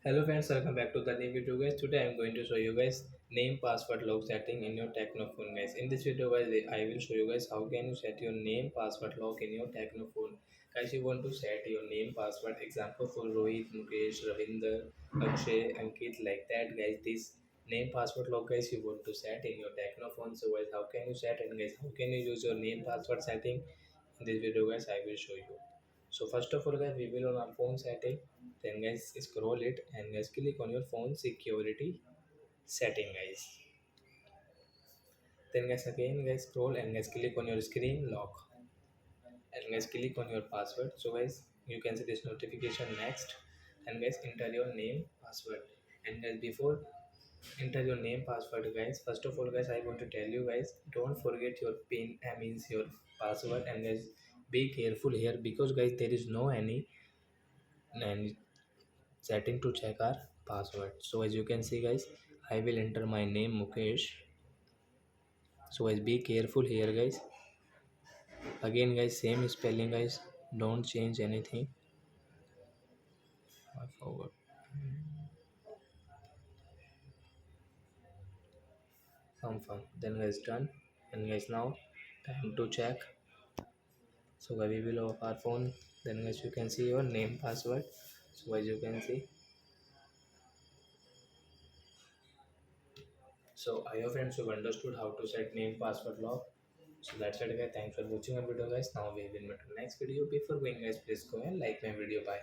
Hello friends, welcome back to the new video guys. Today I am going to show you guys name password lock setting in your Tecno phone guys. In this video guys, I will show you guys how can you set your name password lock in your Tecno phone. Guys, you want to set your name password, example for Rohit, Mukesh, Ravinder, Akshay, Ankit, like that guys. This name password lock guys you want to set in your Tecno phone. So guys, how can you set and guys how can you use your name password setting? In this video guys I will show you. So first of all guys, we will on our phone setting, then guys scroll it and guys click on your phone security setting guys, then guys again guys scroll and guys click on your screen lock and guys click on your password. So guys you can see this notification next, and guys enter your name password. And guys before enter your name password guys, first of all guys I want to tell you guys, don't forget your pin, I means your password. And guys be careful here because guys there is no any setting to check our password. So as you can see guys, I will enter my name Mukesh. So guys be careful here guys, again guys same spelling guys, don't change anything. I forgot. Confirm, then guys done. And guys now time to check. So guys we will off our phone, then guys you can see your name password. So as you can see, so I hope friends you've understood how to set name password lock. So that's it guys, thanks for watching our video guys. Now we will meet in the next video. Before going guys, please go and like my video. Bye.